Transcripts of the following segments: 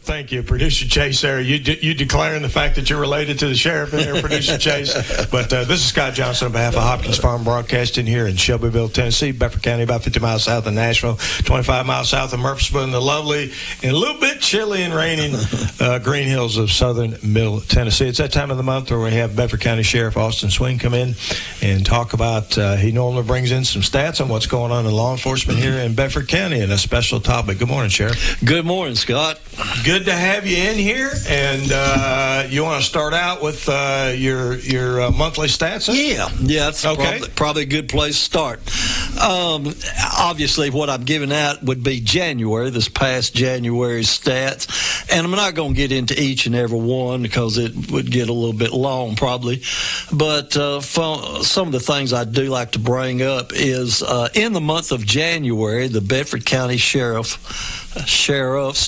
Thank you, Producer Chase. There, you declaring the fact that you're related to the sheriff in there, Producer Chase. But this is Scott Johnson on behalf of Hopkins Farm Broadcasting here in Shelbyville, Tennessee, Bedford County, about 50 miles south of Nashville, 25 miles south of Murfreesboro, in the lovely and a little bit chilly and raining green hills of southern Middle Tennessee. It's that time of the month where we have Bedford County Sheriff Austin Swing come in and talk about. He normally brings in some stats on what's going on in law enforcement here in Bedford County and a special topic. Good morning, Sheriff. Good morning, Scott. Good to have you in here, and you want to start out with your monthly stats? Yeah, it's okay. probably a good place to start. Obviously, what I'm giving out would be this past January's stats, and I'm not going to get into each and every one because it would get a little bit long probably, but some of the things I do like to bring up is in the month of January, the Bedford County Sheriff's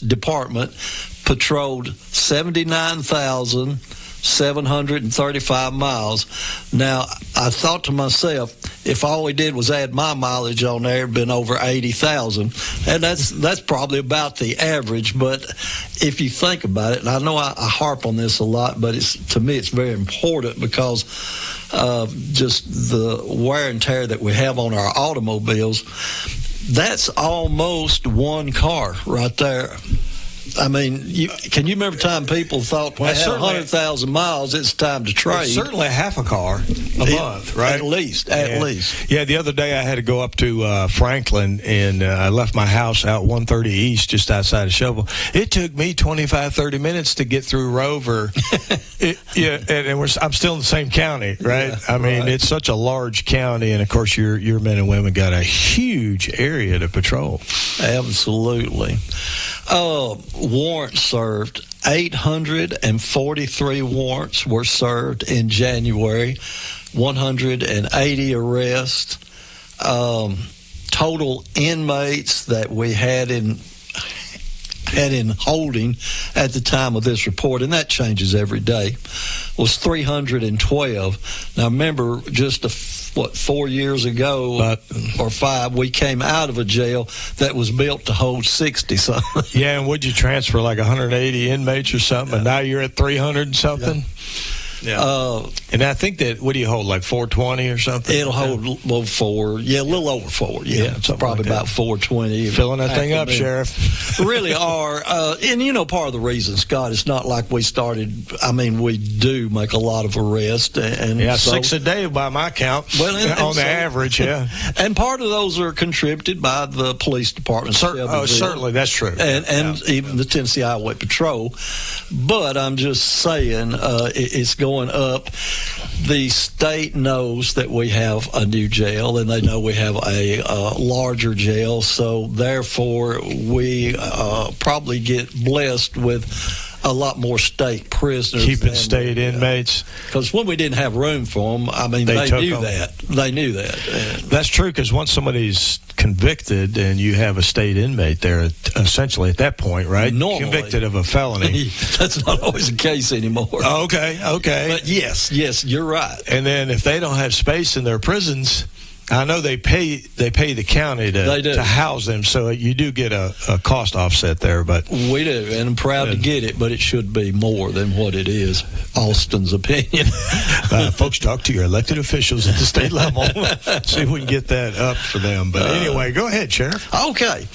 Department patrolled 79,735 miles. Now, I thought to myself, if all we did was add my mileage on there, it'd been over 80,000, and that's probably about the average. But if you think about it, and I know I harp on this a lot, but to me it's very important because of just the wear and tear that we have on our automobiles. That's almost one car right there. I mean, can you remember time people thought, well, 100,000 miles, it's time to trade? Certainly half a car a month, right? At least. Yeah, the other day I had to go up to Franklin, and I left my house out 130 East, just outside of Shelbyville. It took me 25, 30 minutes to get through Rover. I'm still in the same county, right? Yeah, I mean, It's such a large county, and, of course, your men and women got a huge area to patrol. Absolutely. Warrants served. 843 warrants were served in January. 180 arrests. Total inmates that we had in holding at the time of this report, and that changes every day, was 312. Now, remember, just 4 years ago or 5, we came out of a jail that was built to hold 60-something. Yeah, and would you transfer like 180 inmates or something, and now you're at 300 and something? Yeah. And I think that, what do you hold, like 420 or something? It'll hold a little over 4. Yeah, it's probably like about 420. Filling that thing up, Sheriff. Really are. And, part of the reason, Scott, it's not like we started, we do make a lot of arrests. And 6 a day by my count, on the average, yeah. And part of those are contributed by the police department. Certainly, that's true. And even the Tennessee Highway Patrol. But I'm just saying, it's going up. The state knows that we have a new jail, and they know we have a larger jail, so therefore we probably get blessed with a lot more state prisoners. Keeping state inmates. Because when we didn't have room for them, they knew that. They knew that. That's true, because once somebody's convicted and you have a state inmate there, essentially at that point, right? Normally. Convicted of a felony. That's not always the case anymore. Okay. But yes, you're right. And then if they don't have space in their prisons, I know they pay the county to house them, so you do get a cost offset there. But we do, and I'm proud to get it, but it should be more than what it is. Austin's opinion. Folks, talk to your elected officials at the state level. See if we can get that up for them. But anyway, go ahead, Sheriff. Okay.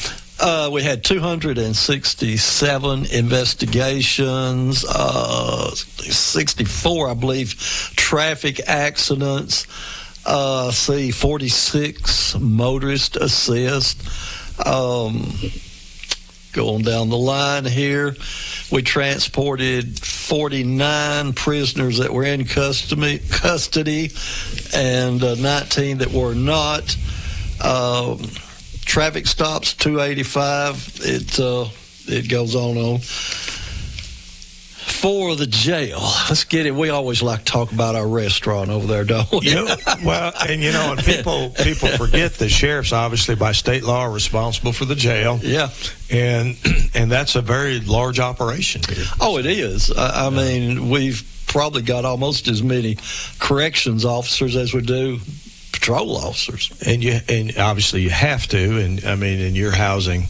We had 267 investigations, 64, I believe, traffic accidents. 46 motorist assist. Going down the line here, we transported 49 prisoners that were in custody and 19 that were not. Traffic stops, 285. It goes on. For the jail, let's get it. We always like to talk about our restaurant over there, don't we? And people forget the sheriff's obviously by state law are responsible for the jail. Yeah, and that's a very large operation. Oh, it is. I mean, we've probably got almost as many corrections officers as we do patrol officers. And obviously you have to. And I mean, and you're housing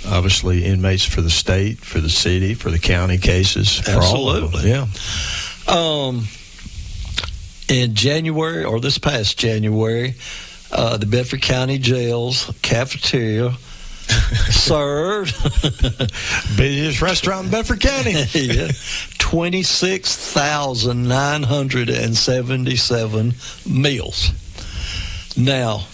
obviously inmates for the state, for the city, for the county cases. For Absolutely. all of them. Yeah. In January, or this past January, the Bedford County Jail's cafeteria served busiest restaurant in Bedford County. 26,977 meals. Now,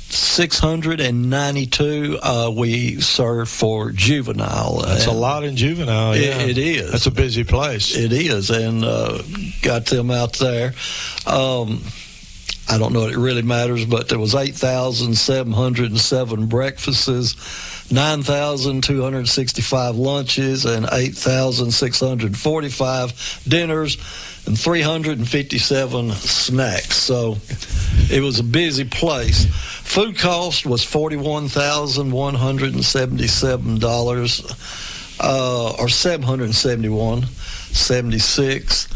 692 we serve for juvenile. That's a lot in juvenile. Yeah, it is. That's a busy place. It is, and got them out there. I don't know if it really matters, but there was 8,707 breakfasts, 9,265 lunches, and 8,645 dinners, and 357 snacks. So it was a busy place. Food cost was $41,177, or $771.76.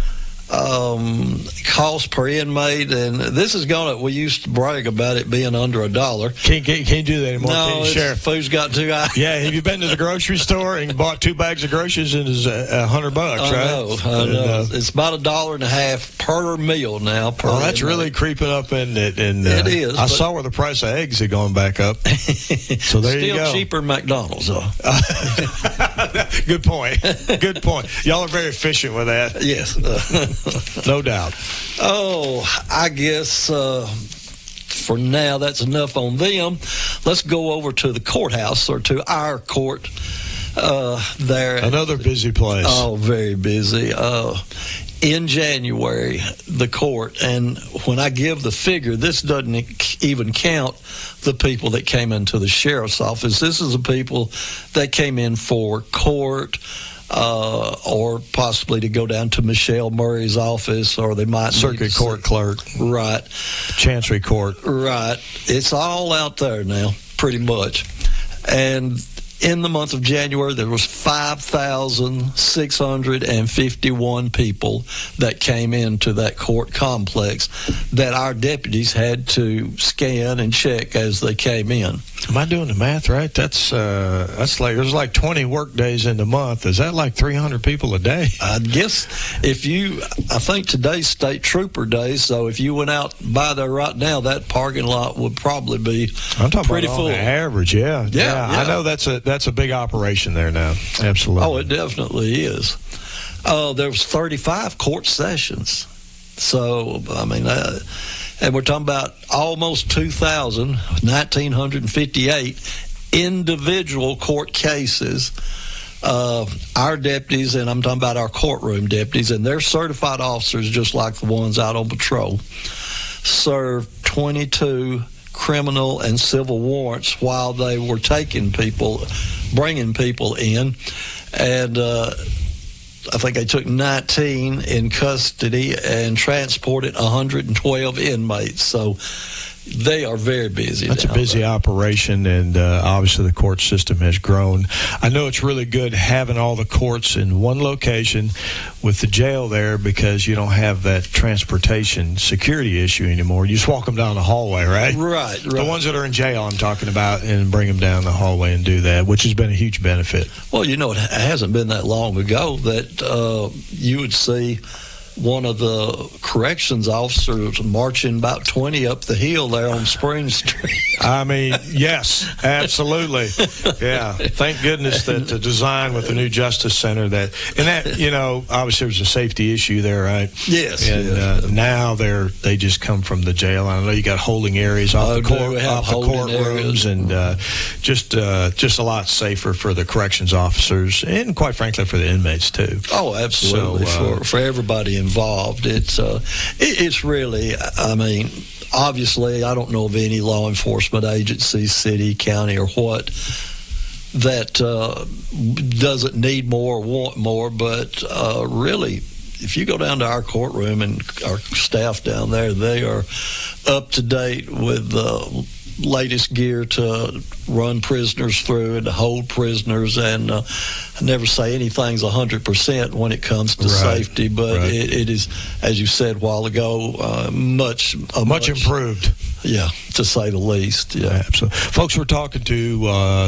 Cost per inmate, and this is we used to brag about it being under $1. Can't do that anymore. No, Sheriff. Food's got too high. Yeah, have you been to the grocery store and bought 2 bags of groceries and it's $100, right? I know. It's about $1.50 per meal now. That's inmate. Really creeping up, isn't it? And it is. I saw where the price of eggs are going back up. So there you go. Still cheaper than McDonald's, though. Good point. Good point. Y'all are very efficient with that. Yes. No doubt. Oh, I guess for now that's enough on them. Let's go over to the courthouse, or to our court there. Another busy place. Oh, very busy. In January, the court, and when I give the figure, this doesn't even count the people that came into the sheriff's office. This is the people that came in for court, or possibly to go down to Michelle Murray's office, or they might circuit court clerk, right? Chancery court, right? It's all out there now, pretty much. And in the month of January, there was 5,651 people that came into that court complex that our deputies had to scan and check as they came in. Am I doing the math right? That's like, there's like 20 work days in the month. Is that like 300 people a day? I guess I think today's State Trooper Day, so if you went out by there right now, that parking lot would probably be pretty full. On average, yeah. I know that's a big operation there now. Absolutely. Oh, it definitely is. There was 35 court sessions. So, I mean, and we're talking about almost 1,958 individual court cases. Our deputies, and I'm talking about our courtroom deputies, and they're certified officers just like the ones out on patrol, served 22 criminal and civil warrants while they were bringing people in. And I think they took 19 in custody and transported 112 inmates. So they are very busy. That's a busy operation, and obviously the court system has grown. I know it's really good having all the courts in one location with the jail there, because you don't have that transportation security issue anymore. You just walk them down the hallway, right? Right. The ones that are in jail I'm talking about, and bring them down the hallway and do that, which has been a huge benefit. Well, it hasn't been that long ago that you would see one of the corrections officers marching about 20 up the hill there on Spring Street. I mean, yes, absolutely. Yeah. Thank goodness that the design with the new Justice Center obviously there's a safety issue there, right? Yes. And now they just come from the jail. I know you got holding areas off the courtrooms, and just a lot safer for the corrections officers, and quite frankly for the inmates too. Oh, absolutely. So, for everybody involved. It's really, I mean, obviously I don't know of any law enforcement agency, city, county, or what, that doesn't need more or want more, but really, if you go down to our courtroom and our staff down there, they are up to date with the latest gear to run prisoners through and to hold prisoners, and I never say anything's 100% when it comes to safety, but it is, as you said a while ago, much improved. Yeah, to say the least. Yeah, absolutely. Folks, we're talking to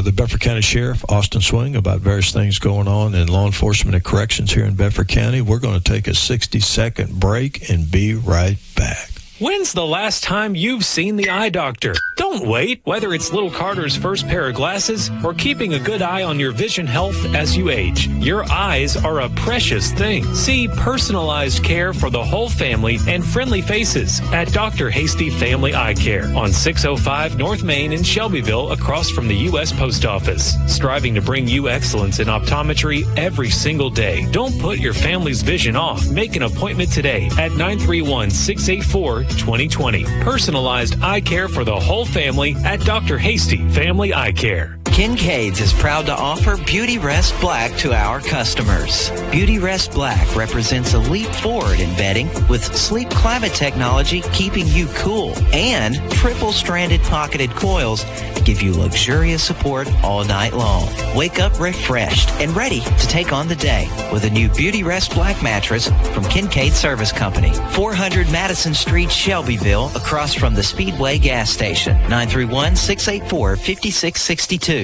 the Bedford County Sheriff, Austin Swing, about various things going on in law enforcement and corrections here in Bedford County. We're going to take a 60-second break and be right back. When's the last time you've seen the eye doctor? Don't wait. Whether it's little Carter's first pair of glasses or keeping a good eye on your vision health as you age, your eyes are a precious thing. See personalized care for the whole family and friendly faces at Dr. Hasty Family Eye Care on 605 North Main in Shelbyville, across from the U.S. Post Office. Striving to bring you excellence in optometry every single day. Don't put your family's vision off. Make an appointment today at 931-684-2020. Personalized eye care for the whole family at Dr. Hasty Family Eye Care. Kincaid's is proud to offer Beauty Rest Black to our customers. Beauty Rest Black represents a leap forward in bedding with sleep climate technology keeping you cool and triple-stranded pocketed coils to give you luxurious support all night long. Wake up refreshed and ready to take on the day with a new Beauty Rest Black mattress from Kincaid Service Company, 400 Madison Street, Shelbyville, across from the Speedway gas station. 931-684-5662.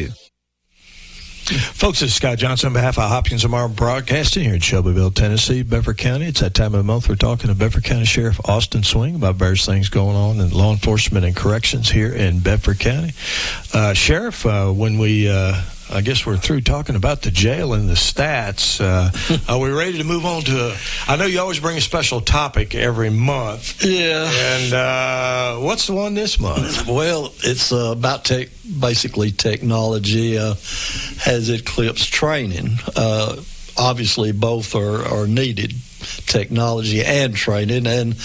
Folks, this is Scott Johnson on behalf of Hopkins & Martin Broadcasting here in Shelbyville, Tennessee, Bedford County. It's that time of the month we're talking to Bedford County Sheriff Austin Swing about various things going on in law enforcement and corrections here in Bedford County. Sheriff, when we... I guess we're through talking about the jail and the stats. Are we ready to move on to... I know you always bring a special topic every month. Yeah. And what's the one this month? Well, it's about basically technology has eclipsed training. Obviously, both are needed, technology and training, and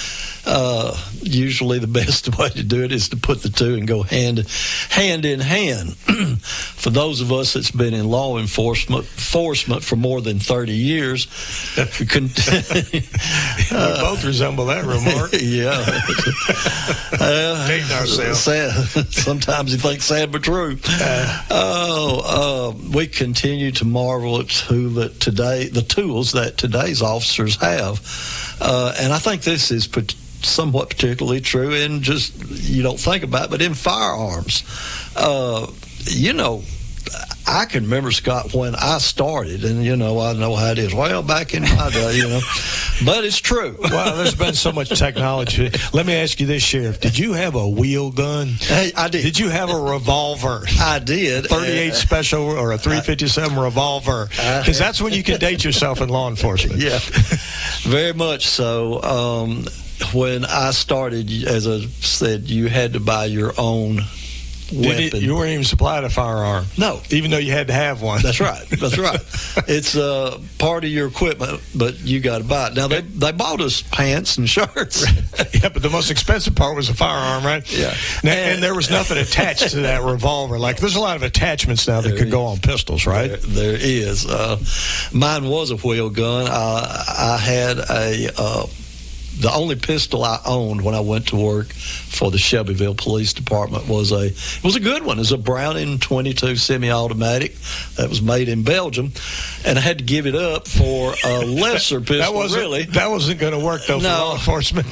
usually the best way to do it is to put the two and go hand in hand. For those of us that's been in law enforcement for more than 30 years, we both resemble that remark. Yeah. Dating ourselves. Sad. Sometimes you think sad but true. We continue to marvel at the tools that today's officers have, and I think this is somewhat particularly true in just, you don't think about it, but in firearms. I can remember, Scott, when I started, and, I know how it is. Well, back in my day, but it's true. Well, there's been so much technology. Let me ask you this, Sheriff. Did you have a wheel gun? Hey, I did. Did you have a revolver? I did. 38 special or a 357 revolver? Because that's when you can date yourself in law enforcement. Yeah, very much so. When I started, as I said, you had to buy your own weapon. You weren't even supplied a firearm. No. Even though you had to have one. That's right. It's part of your equipment, but you got to buy it. Now, they bought us pants and shirts. Yeah, but the most expensive part was a firearm, right? Yeah. And there was nothing attached to that revolver. Like, there's a lot of attachments now that could go on pistols, right? There is. Mine was a wheel gun. I had the only pistol I owned when I went to work for the Shelbyville Police Department was a good one. It was a Browning .22 semi-automatic that was made in Belgium, and I had to give it up for a lesser pistol. That wasn't going to work, though, for law enforcement.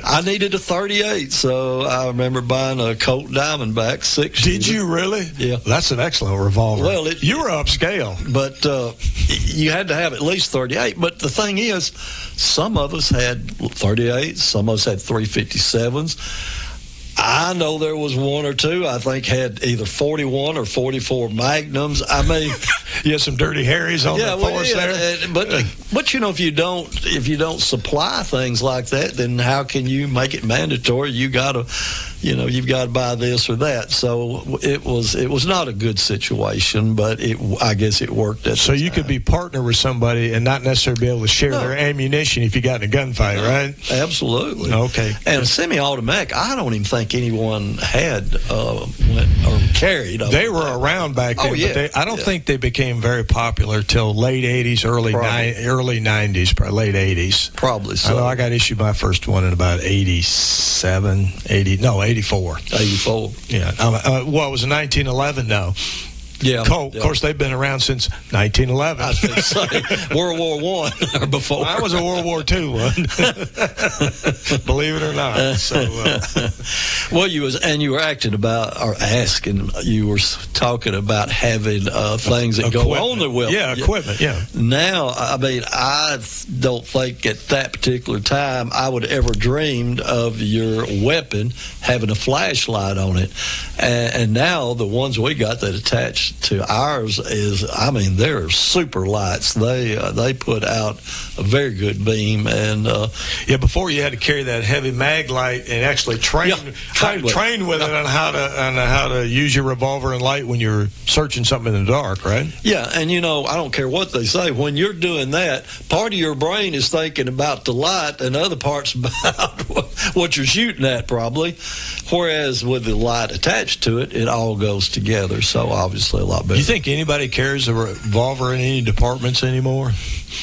I needed a .38, so I remember buying a Colt Diamondback 6-shooter. Did you really? Yeah. That's an excellent revolver. Well, you were upscale. But you had to have at least 38. But the thing is, some of us had 38s, some of us had 357s. I know there was one or two, I think, had either 41 or 44 Magnums. I mean, you had some Dirty Harrys on the force there. But if you don't supply things like that, then how can you make it mandatory? You've got to buy this or that. So it was not a good situation, but I guess it worked. So you could be partner with somebody and not necessarily be able to share their ammunition if you got in a gunfight, right? Absolutely. Okay. And semi-automatic, I don't even think anyone had went or carried. They were around back then, but I don't think they became very popular till late 80s, early 90s, probably late 80s. Probably so. I know I got issued my first one in about 84. 84. Yeah. Well, it was in 1911, though. Yeah. Colt. Of course, they've been around since 1911. I was going to say World War I or before. I was a World War II one. Believe it or not. So, well, you were acting about, or asking, you were talking about having things that go on the weapon. Yeah, equipment, yeah. Now, I mean, I don't think at that particular time I would ever dreamed of your weapon having a flashlight on it. And now the ones we got that attach to ours is, I mean, they're super lights. They put out a very good beam. And before you had to carry that heavy mag light and actually train with it on how to use your revolver and light when you're searching something in the dark, right? Yeah, and I don't care what they say. When you're doing that, part of your brain is thinking about the light, and other parts about what you're shooting at, probably. Whereas with the light attached to it, it all goes together. So obviously a lot better. Do you think anybody carries a revolver in any departments anymore?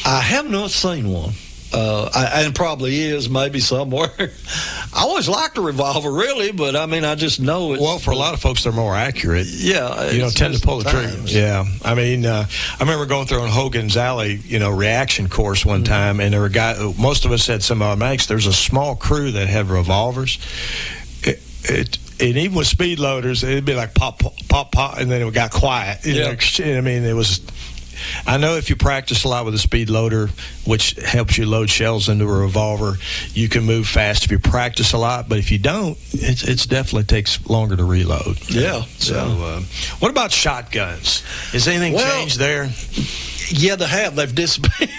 I have not seen one. And probably is, maybe somewhere. I always liked a revolver, really, but I mean, I just know it's... Well, for a lot of folks, they're more accurate. Yeah. You don't tend to pull the trigger. Yeah. I mean, I remember going through on Hogan's Alley, reaction course one time, and there were most of us had some automatics. There's a small crew that had revolvers. And even with speed loaders, it'd be like pop, pop, pop, pop, and then it got quiet. I mean, it was... I know if you practice a lot with a speed loader, which helps you load shells into a revolver, you can move fast if you practice a lot. But if you don't, it definitely takes longer to reload. Yeah. So, what about shotguns? Has anything changed there? Yeah, they have. They've disappeared.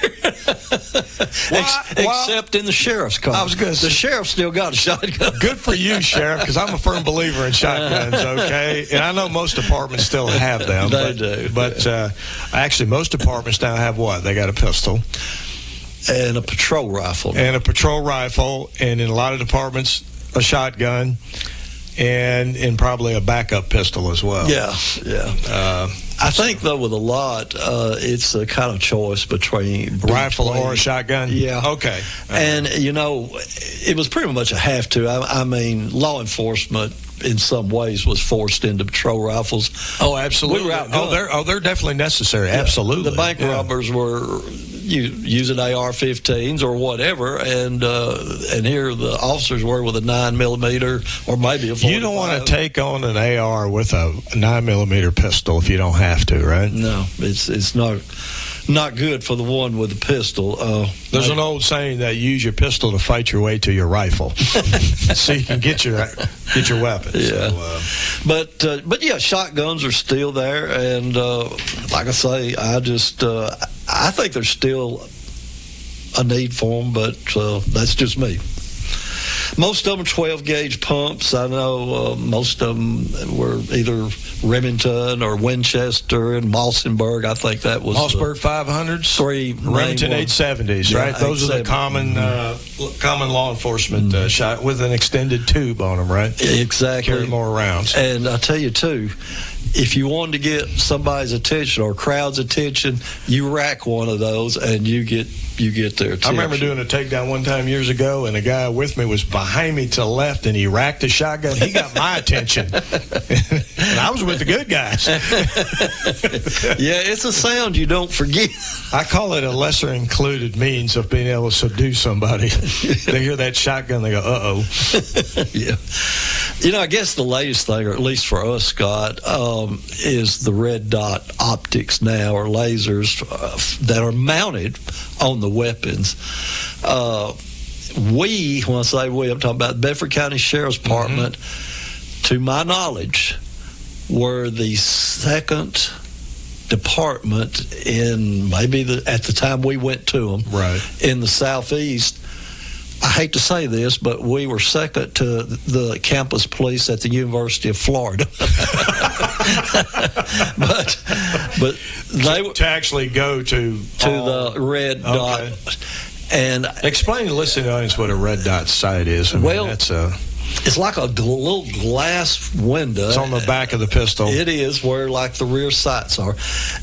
Except in the sheriff's car. I was going to say, the sheriff still got a shotgun. Good for you, Sheriff, because I'm a firm believer in shotguns, okay? And I know most departments still have them. They do. But actually, most departments now have what? They got a pistol. And a patrol rifle. And a patrol rifle. And in a lot of departments, a shotgun. And probably a backup pistol as well. Yeah. I think, though, with a lot, it's a kind of choice between rifle or a shotgun. Yeah. Okay. And, it was pretty much a have to. I mean, law enforcement in some ways was forced into patrol rifles. Oh, absolutely. We were outgunned. They're definitely necessary. Yeah. Absolutely. The bank robbers were using AR-15s or whatever, and here the officers were with a 9mm or maybe a 45. You don't want to take on an AR with a 9mm pistol if you don't have to, right? No, it's not good for the one with the pistol. There's an old saying that you use your pistol to fight your way to your rifle, so you can get your weapon. Yeah, so, but yeah, shotguns are still there, and like I say, I think there's still a need for them, but that's just me. Most of them 12-gauge pumps. I know most of them were either Remington or Winchester and Mossberg. I think that was Mossberg 500s, Remington 870s, right? Those are the common law enforcement shot with an extended tube on them, right? Exactly. Carry more rounds. And I tell you too, if you wanted to get somebody's attention or crowd's attention, you rack one of those and you get their attention. I remember doing a takedown one time years ago, and a guy with me was behind me to the left, and he racked a shotgun. He got my attention. And I was with the good guys. Yeah, it's a sound you don't forget. I call it a lesser included means of being able to subdue somebody. They hear that shotgun, they go, uh-oh. Yeah. I guess the latest thing, or at least for us, Scott, is the red dot optics now, or lasers that are mounted on the weapons. When I say we, I'm talking about the Bedford County Sheriff's Department, to my knowledge, were the second department in maybe at the time we went to them, right, in the Southeast. I hate to say this, but we were second to the campus police at the University of Florida. but they to actually go to the red dot. And explain to the listening audience what a red dot site is. Well, that's It's like a little glass window. It's on the back of the pistol. It is where like the rear sights are.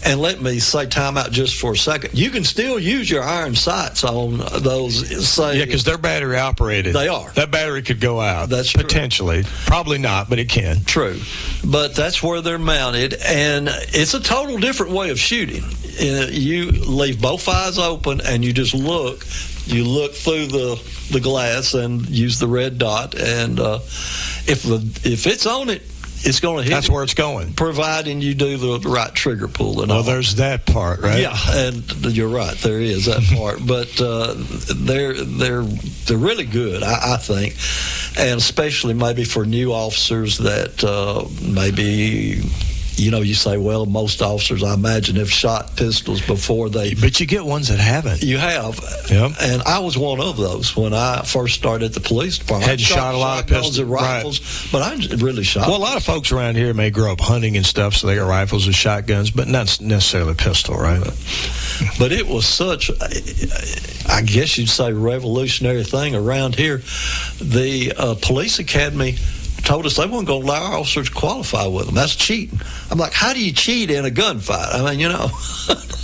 And let me say time out just for a second. You can still use your iron sights on those. Say, yeah, because they're battery operated. They are. That battery could go out. That's true. Potentially. Probably not, but it can. True. But that's where they're mounted, and it's a total different way of shooting. You leave both eyes open, and you just look. You look through the glass and use the red dot, and if it's on it, it's going to hit. That's where it's going, providing you do the right trigger pull. And well, there's that part, right? Yeah, and you're right. There is that part, but they're really good, I think, and especially maybe for new officers that maybe. You say, well, most officers, I imagine, have shot pistols before they... But you get ones that haven't. You have. Yep. And I was one of those when I first started at the police department. Had you shot a lot of pistols? And rifles, right. But I really shot. Well, a lot of folks around here may grow up hunting and stuff, so they got rifles and shotguns, but not necessarily a pistol, right? But it was such, I guess you'd say, revolutionary thing around here. The police academy told us they weren't going to allow our officers to qualify with them. That's cheating. I'm like, how do you cheat in a gunfight? I mean,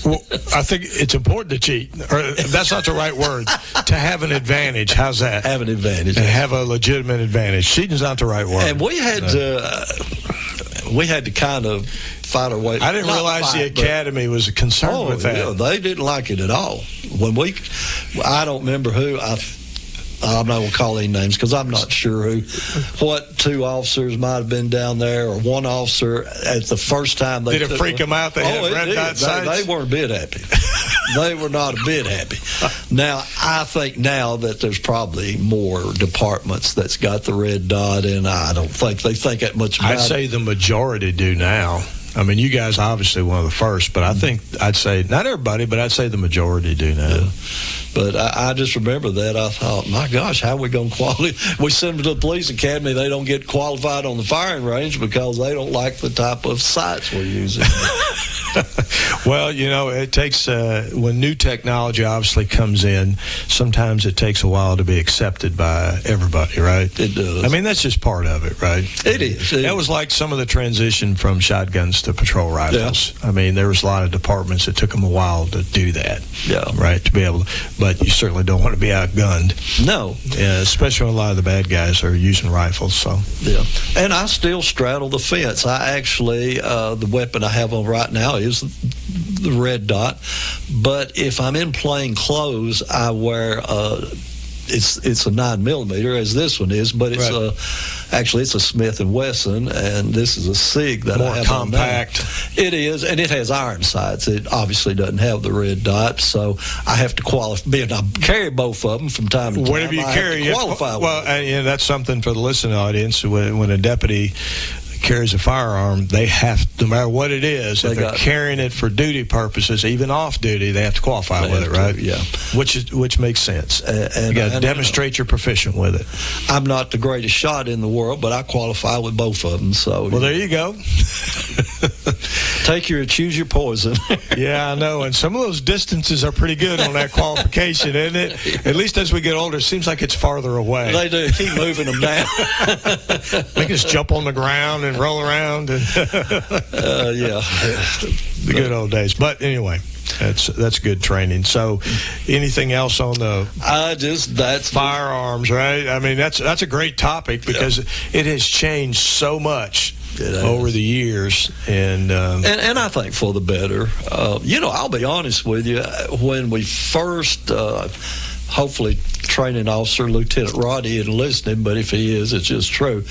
Well, I think it's important to cheat. Or that's not the right word. To have an advantage. How's that? Have an advantage. And have a legitimate advantage. Cheating's not the right word. And we had to kind of fight our way. I didn't realize the academy was concerned with that. Yeah, they didn't like it at all. I don't remember who. I'm not going to call any names because I'm not sure what two officers might have been down there or one officer at the first time they Did it freak them out? They had red dot sights? They weren't a bit happy. They were not a bit happy. Now, I think now that there's probably more departments that's got the red dot, and I don't think they think that much about it. I'd say the majority do now. I mean, you guys are obviously one of the first, but I'd say, not everybody, but I'd say the majority do now. Yeah. But I just remember that. I thought, my gosh, how are we going to qualify? We send them to the police academy. They don't get qualified on the firing range because they don't like the type of sights we're using. Well, it takes, when new technology obviously comes in, sometimes it takes a while to be accepted by everybody, right? It does. I mean, that's just part of it, right? It is. That was like some of the transition from shotguns to patrol rifles. Yeah. I mean, there was a lot of departments that took them a while to do that. Yeah. Right, to be able to, but you certainly don't want to be outgunned. No. Yeah, especially when a lot of the bad guys are using rifles, so. Yeah. And I still straddle the fence. I actually, the weapon I have on right now is the red dot, but if I'm in plain clothes, I wear it's a 9mm as this one is, but it's actually it's a Smith & Wesson, and this is a SIG that more I have compact. On now. It is, and it has iron sights. It obviously doesn't have the red dot, so I have to qualify. Being I carry both of them from time to time. Whatever you carry, qualify. That's something for the listening audience. When a deputy carries a firearm, they have, no matter what it is, if they're carrying it for duty purposes, even off duty, they have to qualify with it, right? Yeah. Which makes sense. And you got to demonstrate you're proficient with it. I'm not the greatest shot in the world, but I qualify with both of them. So well, there you go. Choose your poison. Yeah, I know. And some of those distances are pretty good on that qualification, isn't it? At least as we get older, it seems like it's farther away. They do. Keep moving them down. They can just jump on the ground and roll around. And yeah. The good old days. But anyway, that's good training. So anything else on the that's firearms, right? I mean, that's a great topic because it has changed so much over the years, and I think for the better. I'll be honest with you. When we first, hopefully, training officer Lieutenant Roddy isn't listening, but if he is, it's just true.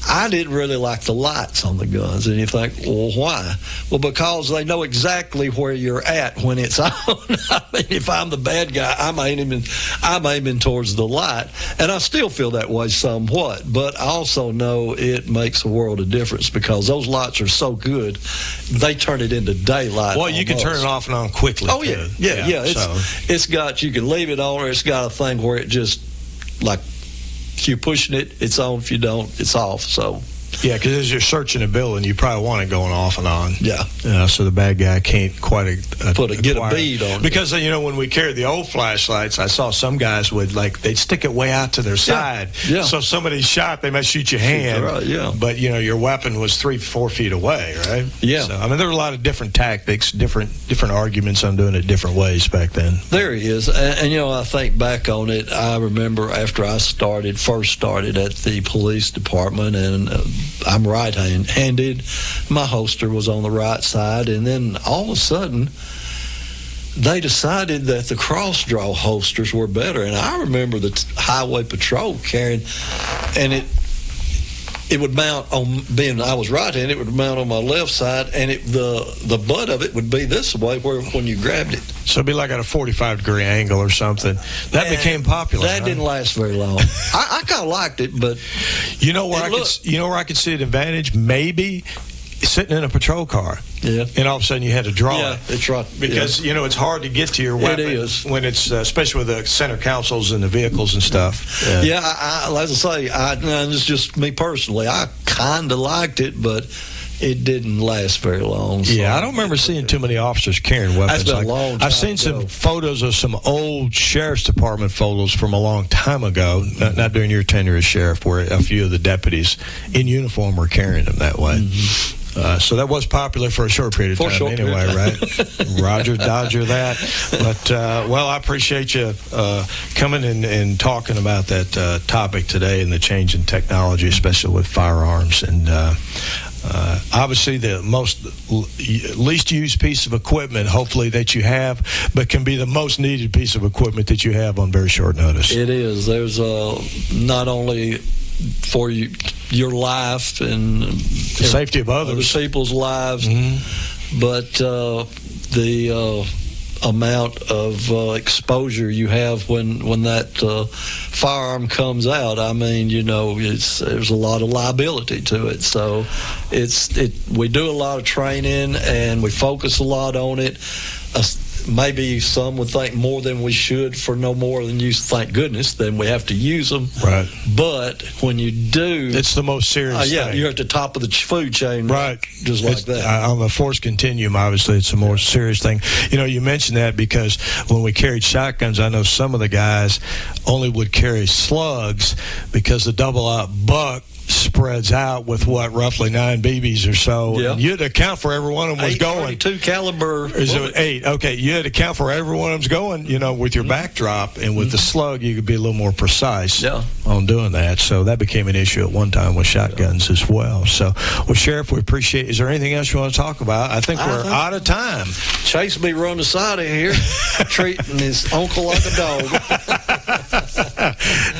I didn't really like the lights on the guns. And you think, well, why? Well, because they know exactly where you're at when it's on. I mean, if I'm the bad guy, I'm aiming towards the light. And I still feel that way somewhat. But I also know it makes a world of difference because those lights are so good, they turn it into daylight. Well, you can turn it off and on quickly. Oh, yeah. It's got, you can leave it on, or it's got a thing where it just, like, if you're pushing it, it's on. If you don't, it's off. So Yeah, because as you're searching a building, you probably want it going off and on. Yeah. So the bad guy can't quite get a bead on it. Because, when we carried the old flashlights, I saw some guys they'd stick it way out to their side. Yeah. So if somebody's shot, they might shoot your hand. Right, yeah. But, your weapon was 3-4 feet away, right? Yeah. So, there were a lot of different tactics, different arguments on doing it different ways back then. There he is. And I think back on it, I remember after I first started at the police department, and I'm right-handed. My holster was on the right side, and then all of a sudden, they decided that the cross-draw holsters were better. And I remember the highway patrol carrying, and it would mount on, being I was right-handed, it would mount on my left side, and the butt of it would be this way when you grabbed it. So it'd be like at a 45-degree angle or something. That became popular. That didn't last very long. I kind of liked it, but where I could see an advantage? Maybe sitting in a patrol car. Yeah. And all of a sudden you had to draw it. Yeah, that's right. Because, it's hard to get to your weapon. It is. When it's, especially with the center consoles and the vehicles and stuff. Yeah, as I say, it's just me personally. I kind of liked it, but it didn't last very long. So. Yeah, I don't remember seeing too many officers carrying weapons. That's been a long time I've seen some photos of some old sheriff's department photos from a long time ago, not during your tenure as sheriff, where a few of the deputies in uniform were carrying them that way. Mm-hmm. So that was popular for a short period of time anyway, right? Roger, Dodger that. But, I appreciate you coming and talking about that topic today and the change in technology, especially with firearms. And obviously the least used piece of equipment, hopefully, that you have, but can be the most needed piece of equipment that you have on very short notice. It is. There's not only for your life and the safety of others, other people's lives, but the amount of exposure you have when that firearm comes out. There's a lot of liability to it. So we do a lot of training and we focus a lot on it. Maybe some would think more than we should for no more than use. Thank goodness, then we have to use them. Right. But when you do, it's the most serious thing. You're at the top of the food chain. Right. Just like that. On the force continuum, obviously, it's a more serious thing. You mentioned that because when we carried shotguns, I know some of the guys only would carry slugs because the double-aught buck spreads out with roughly 9 BBs or so. Yeah. And you had to account for every one of them was going. 8.32 caliber. Is it 8? Okay, you had to account for every one of them's going. With your backdrop, and with the slug, you could be a little more precise on doing that. So that became an issue at one time with shotguns as well. So, Sheriff, we appreciate. Is there anything else you want to talk about? I think we're out of time. Chase be run aside of here, treating his uncle like a dog.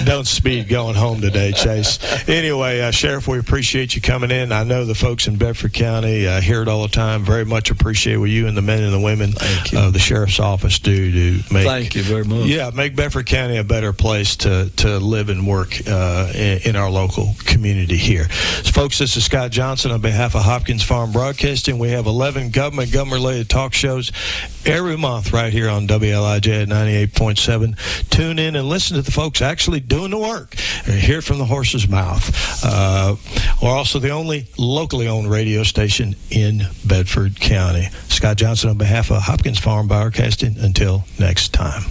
Don't speed going home today, Chase. Anyway, Sheriff, we appreciate you coming in. I know the folks in Bedford County hear it all the time. Very much appreciate what you and the men and the women of the Sheriff's Office do to make. Thank you very much. Yeah, make Bedford County a better place to live and work in our local community here. So, folks, this is Scott Johnson on behalf of Hopkins Farm Broadcasting. We have 11 government-related talk shows every month right here on WLIJ at 98.7. Tune in and listen to the folks actually doing the work. Hear it from the horse's mouth. We're also the only locally owned radio station in Bedford County. Scott Johnson on behalf of Hopkins Farm Broadcasting. Until next time.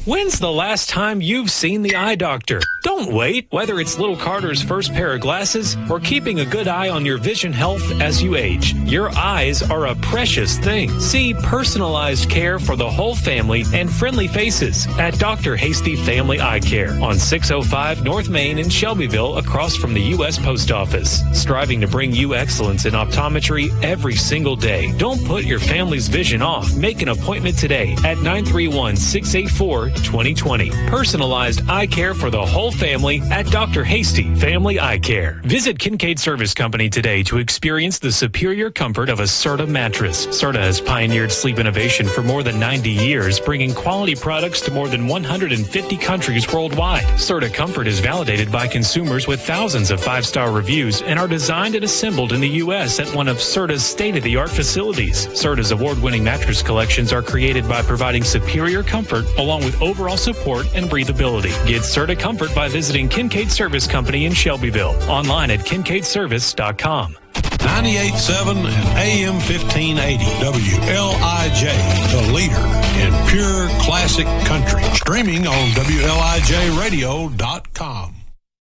When's the last time you've seen the eye doctor? Don't wait. Whether it's little Carter's first pair of glasses or keeping a good eye on your vision health as you age, your eyes are a precious thing. See personalized care for the whole family and friendly faces at Dr. Hasty Family Eye Care on 605 North Main in Shelbyville, across from the U.S. Post Office. Striving to bring you excellence in optometry every single day. Don't put your family's vision off. Make an appointment today at 931-684-2020. Personalized eye care for the whole family at Dr. Hasty Family Eye Care. Visit Kincaid Service Company today to experience the superior comfort of a Serta mattress. Serta has pioneered sleep innovation for more than 90 years, bringing quality products to more than 150 countries worldwide. nationwide. Serta Comfort is validated by consumers with thousands of 5-star reviews and are designed and assembled in the U.S. at one of Serta's state-of-the-art facilities. Serta's award-winning mattress collections are created by providing superior comfort along with overall support and breathability. Get Serta Comfort by visiting Kincaid Service Company in Shelbyville. Online at kincaidservice.com. 98.7 and AM 1580 WLIJ, the leader in pure classic country. Streaming on WLIJradio.com.